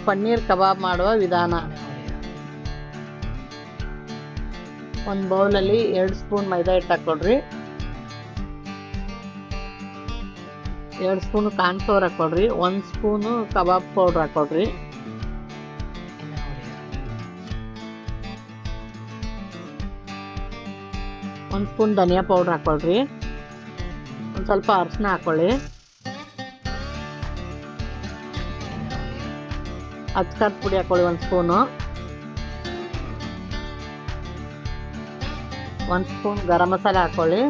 ಪನ್ನೀರ್ ಕಬಾಬ್ ಮಾಡುವ ವಿಧಾನ. ಒಂದು ಬೌಲಲ್ಲಿ 2 ಸ್ಪೂನ್ ಮೈದಾ ಹಿಟ್ಟು ಹಾಕ್ಕೊಳ್ರಿ. 2 ಸ್ಪೂನು ಕಾರ್ನ್ಫ್ಲೋರ್ ಹಾಕ್ಕೊಳ್ರಿ. 1 ಸ್ಪೂನು ಕಬಾಬ್ ಪೌಡ್ರ್ ಹಾಕ್ಕೊಳ್ರಿ. ಒಂದು ಸ್ಪೂನ್ ಧನಿಯಾ ಪೌಡ್ರ್ ಹಾಕ್ಕೊಳ್ರಿ. ಒಂದು ಸ್ವಲ್ಪ ಅರಿಶಿನ ಹಾಕ್ಕೊಳ್ಳಿ. ಅಚ್ಕಾರದ ಪುಡಿ ಹಾಕ್ಕೊಳ್ಳಿ 1 ಸ್ಪೂನು. 1 ಸ್ಪೂನ್ ಗರಂ ಮಸಾಲೆ ಹಾಕ್ಕೊಳ್ಳಿ.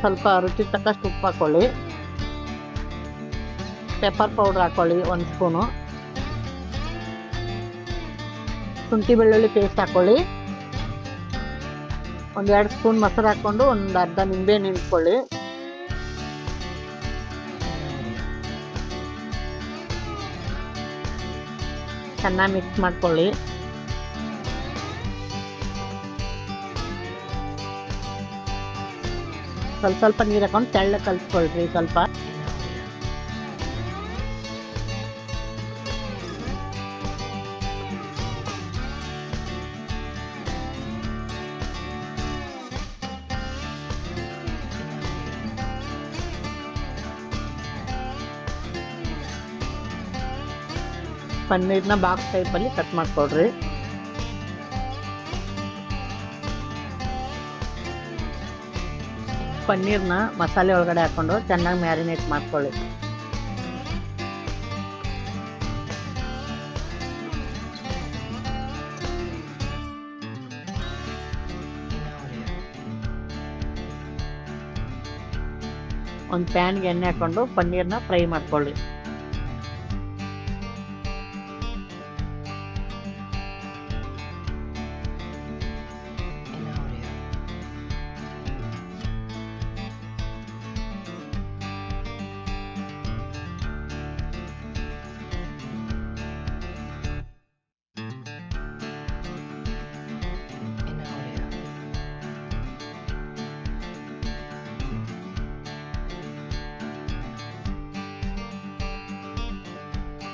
ಸ್ವಲ್ಪ ರುಚಿಗೆ ತಕ್ಕಷ್ಟು ಉಪ್ಪು ಹಾಕ್ಕೊಳ್ಳಿ. ಪೆಪ್ಪರ್ ಪೌಡ್ರ್ ಹಾಕ್ಕೊಳ್ಳಿ 1 ಸ್ಪೂನು. ಶುಂಠಿ ಬೆಳ್ಳುಳ್ಳಿ ಪೇಸ್ಟ್ ಹಾಕ್ಕೊಳ್ಳಿ. ಒಂದು 2 ಸ್ಪೂನ್ ಮೊಸರು ಹಾಕ್ಕೊಂಡು ಒಂದು ಅರ್ಧ ನಿಂಬೆಹಣ್ಣು ಹಿಂಡ್ಕೊಳ್ಳಿ. ಚೆನ್ನಾಗಿ ಮಿಕ್ಸ್ ಮಾಡ್ಕೊಳ್ಳಿ. ಸ್ವಲ್ಪ ನೀರು ಹಾಕೊಂಡು ತೆಳ್ಳಗೆ ಕಲಿಸ್ಕೊಳ್ರಿ. ಸ್ವಲ್ಪ ಪನ್ನೀರ್ನ ಬಾಕ್ಸ್ ಟೈಪಲ್ಲಿ ಕಟ್ ಮಾಡ್ಕೊಳ್ರಿ. ಪನ್ನೀರ್ನ ಮಸಾಲೆ ಒಳಗಡೆ ಹಾಕ್ಕೊಂಡು ಚೆನ್ನಾಗಿ ಮ್ಯಾರಿನೇಟ್ ಮಾಡ್ಕೊಳ್ಳಿ. ಒಂದು ಪ್ಯಾನ್ಗೆ ಎಣ್ಣೆ ಹಾಕ್ಕೊಂಡು ಪನ್ನೀರ್ನ ಫ್ರೈ ಮಾಡ್ಕೊಳ್ಳಿ.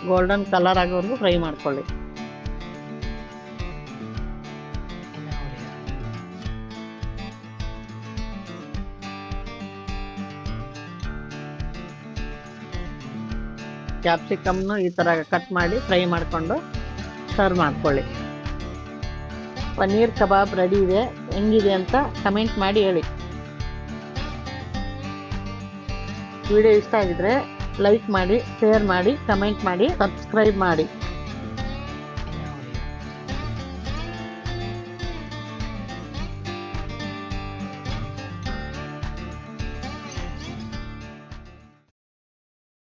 ಗೋಲ್ಡನ್ ಕಲರ್ ಆಗೋವರೆಗೂ ಫ್ರೈ ಮಾಡ್ಕೊಳ್ಳಿ. ಕ್ಯಾಪ್ಸಿಕಮ್ನು ಈ ಥರ ಕಟ್ ಮಾಡಿ ಫ್ರೈ ಮಾಡಿಕೊಂಡು ಸರ್ವ್ ಮಾಡ್ಕೊಳ್ಳಿ. ಪನ್ನೀರ್ ಕಬಾಬ್ ರೆಡಿ ಇದೆ. ಹೆಂಗಿದೆ ಅಂತ ಕಮೆಂಟ್ ಮಾಡಿ ಹೇಳಿ. ವಿಡಿಯೋ ಇಷ್ಟ ಆಗಿದ್ರೆ ಲೈಕ್ ಮಾಡಿ, ಶೇರ್ ಮಾಡಿ, ಕಮೆಂಟ್ ಮಾಡಿ, ಸಬ್ಸ್ಕ್ರೈಬ್ ಮಾಡಿ.